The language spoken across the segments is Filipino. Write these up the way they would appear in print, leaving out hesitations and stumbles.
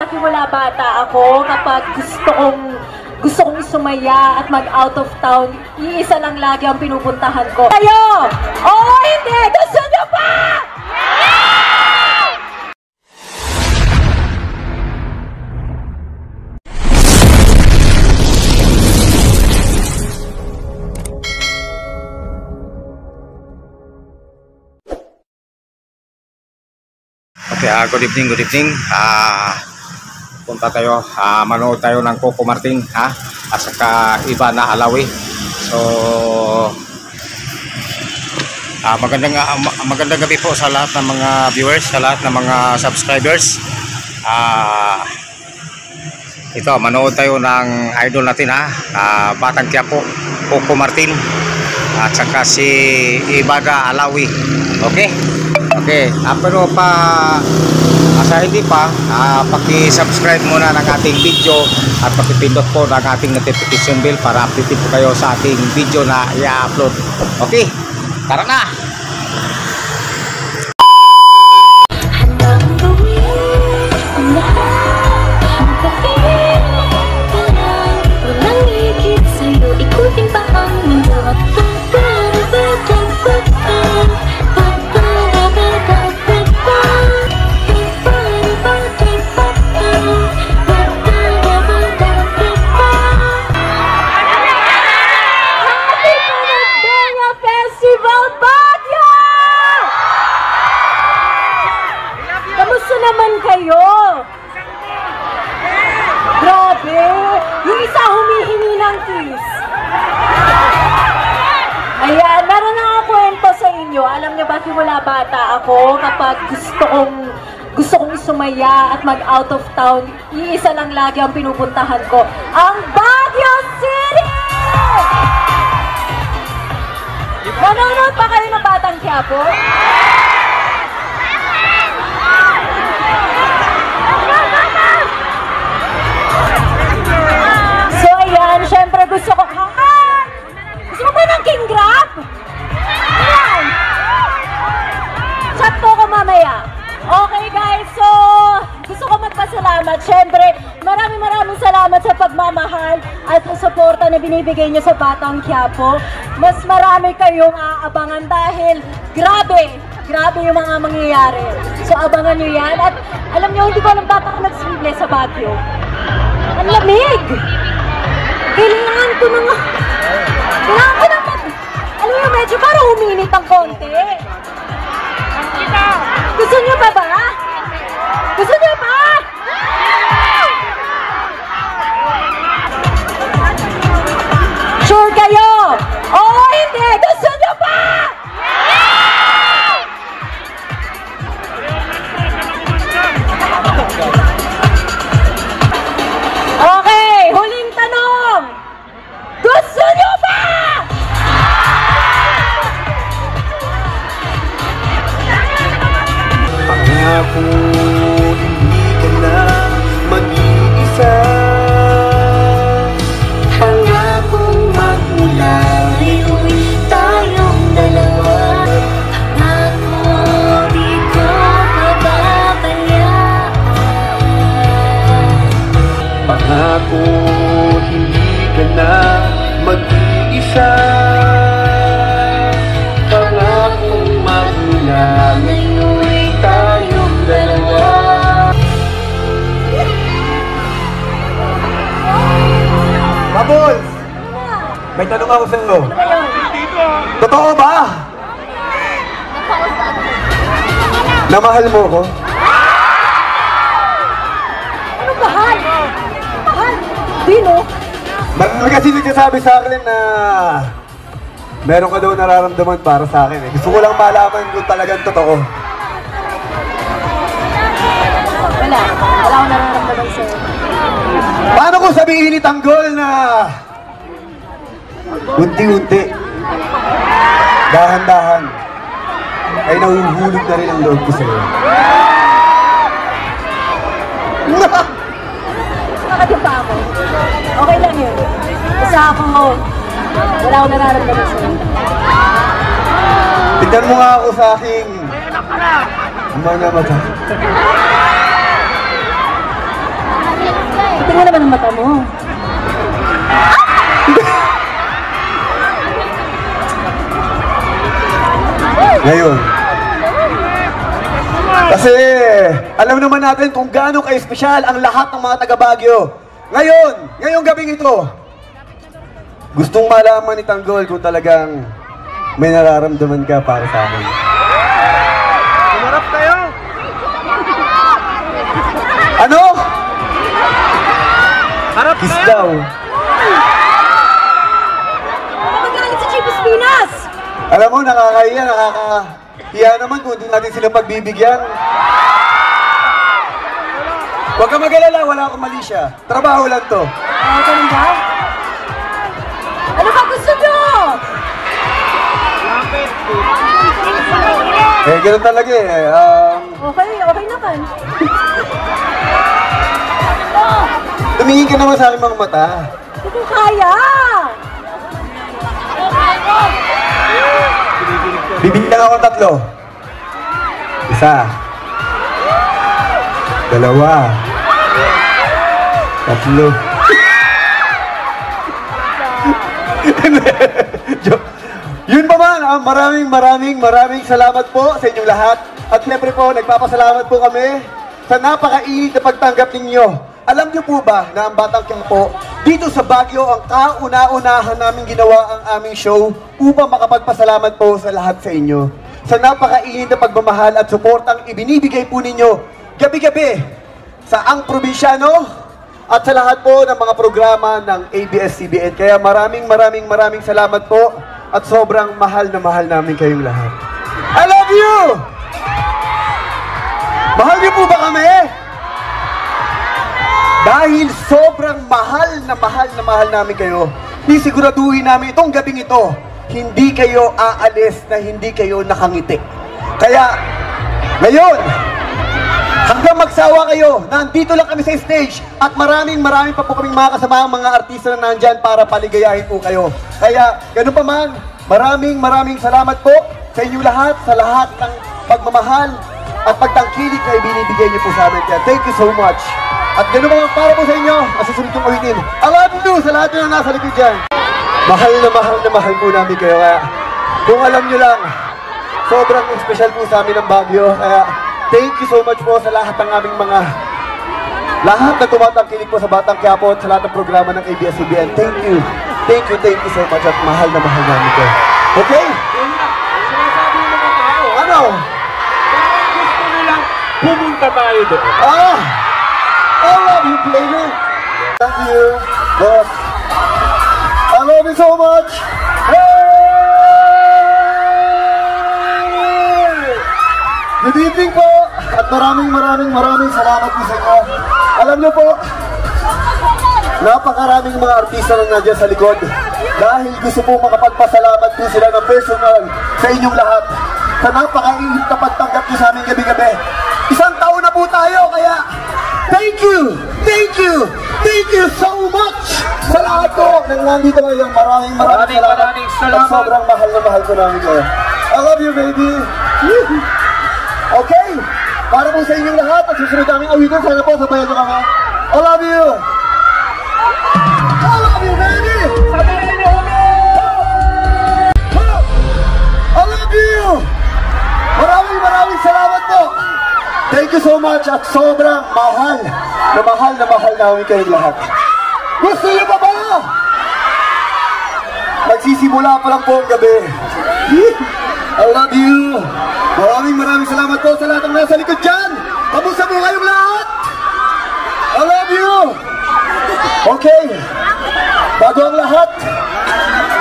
Simula bata ako, kapag gusto kong sumaya at mag-out of town, iisa lang lagi ang pinupuntahan ko. Kayo! Oo, hindi! Gusto nyo pa! Okay, good evening, good evening. Punta tayo, manood tayo ng Coco Martin, at saka iba na Alawi. So, magandang gabi po sa lahat ng mga viewers, sa lahat ng mga subscribers. Ito, manood tayo ng idol natin, Batang Quiapo, Coco Martin, at saka si Ibaga Alawi. Okay? Okay, pero sa hindi pa, paki-subscribe muna ng ating video at paki-pindot po ng ating notification bell para update po kayo sa ating video na i-upload. Okay, tara na! Ayan, meron na ako kwento sa inyo. Alam niyo ba, simula bata ako, kapag gusto kong sumaya at mag-out of town, iisa lang lagi ang pinupuntahan ko, ang Baguio City! Nanonood pa kayo ng Batang Quiapo? So ayan, syempre gusto ko ba ng King Grab? Ayan! Chat ko mamaya. Okay guys, so gusto ko magpasalamat. Siyempre, maraming salamat sa pagmamahal at sa suporta na binibigay nyo sa Batang Quiapo. Mas marami kayong aabangan dahil grabe yung mga mangyayari. So abangan nyo yan. At alam nyo, hindi ko alam bakit ako nag-sleeveless sa Baguio. Ang lamig! Kailangan ko ng alam mo, medyo parang uminit ang konti. Gusto niyo pa ba? Gusto niyo pa? Sure kayo? Oo, hindi! Gusto niyo pa? Okay, huling tanong! Gusto niyo ba? Pangako, hindi ka na mag-iisa. Pangakong magmula ngayon tayong dalawa. Pangako, di ko mababayaan. Pangako, hindi ka na mag-iisa. Pangakong magmula ngayon tayong dalawa. Babol! May tanong ako sa iyo. Totoo ba? Na mahal mo ko? Ano mahal? Mahal? Dino? Marami kasi nagsasabi sa akin na meron ka daw nararamdaman para sa akin. Gusto ko lang malaman kung talagang totoo. Wala akong nararamdaman sa'yo. Paano kung sabihin ni Tanggol na unti-unti, dahan-dahan, ay nahuhulog na rin ang loob ko sa'yo? Nakadyo pa ako. Okay lang yun. Basta ako, wala akong nararamdaman sa'yo. Tignan mo nga ako sa aking mga mata. ng mata mo. Ngayon. Kasi alam naman natin kung gaano ka-espesyal ang lahat ng mga taga-Baguio. Ngayong gabing ito, gustong malaman ni Tanggol kung talagang may nararamdaman ka para sa amin. Umarap tayo! Ano? Harap Kiss tayo! daw. Magagalit sa Chipos Pinas! Alam mo, nakakahiya naman kung hindi natin sila pagbibigyan. Huwag ka mag-alala, wala akong mali siya. Trabaho lang to. Ganun ba? Ano ba gusto nyo? Ganun talaga eh. Okay naman. Tumingin ka naman sa aking mga mata. Hindi ko kaya! Bibigyan ako ng 3. 1. 2. 3. Yun pa man, maraming salamat po sa inyong lahat. At siyempre po, nagpapasalamat po kami sa napakainit na pagtanggap ninyo. Alam niyo po ba na ang Batang Quiapo dito sa Baguio ang kauna-unahan namin ginawa ang aming show upang makapagpasalamat po sa lahat sa inyo. Sa napakainit na pagmamahal at suportang ibinibigay po ninyo gabi-gabi sa Ang Probinsyano at sa lahat po ng mga programa ng ABS-CBN. Kaya maraming salamat po at sobrang mahal na mahal namin kayong lahat. I love you! Mahal niyo po ba kami? Dahil sobrang mahal namin kayo, sisiguraduhin namin itong gabing ito, hindi kayo aalis na hindi kayo nakangiti. Kaya, ngayon, hanggang magsawa kayo, nandito lang kami sa stage at maraming pa po kaming mga kasamaang mga artista na nandyan para paligayahin po kayo. Kaya, ganun pa man, maraming salamat po sa inyo lahat, sa lahat ng pagmamahal at pagtangkilik na ibinibigay niyo po sa amin. Kaya, thank you so much. At ganun mga para po sa inyo, masusunod kong ulitin. I love you sa lahat na nasa likod dyan. Mahal po namin kayo. Kaya kung alam nyo lang, sobrang special po sa amin ng Baguio. Kaya thank you so much po sa lahat ng aming lahat na tumatangkilik po sa Batang Quiapo at sa lahat ng programa ng ABS-CBN. Thank you so much at mahal namin kayo. Okay? Sinasabi ng mga tao, Ano? parang gusto nilang pumunta tayo doon. I love you, player. Thank you, boss. I love you so much. Hey! Good evening po. At maraming salamat po sa inyo. Alam niyo po, napakaraming mga artista na nandiyan sa likod. Dahil gusto po makapagpasalamat po sila ng personal sa inyong lahat. Sa napakainit na pagtanggap niyo sa amin gabi-gabi. 1 taon na po tayo, kaya thank you so much sa lahat po nang nandito ngayon. Maraming salamat. At sobrang mahal na mahal ko namin kayo. I love you, baby. Okay, para po sa inyong lahat at susunod namin awitin, sana po sabayan nyo kami. I love you, baby. Sabihin niyo kami! I love you. Maraming salamat po. Thank you so much at sobrang mahal namin kayong lahat. Gusto niyo pa ba? Magsisimula pa lang po ang gabi. I love you. Maraming salamat po sa lahat ng nasa likod dyan. Kamusta po kayong lahat? I love you. Okay. Bago ang lahat,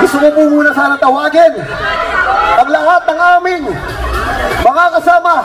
gusto ko po muna sana tawagin ang lahat ng aming mga kasama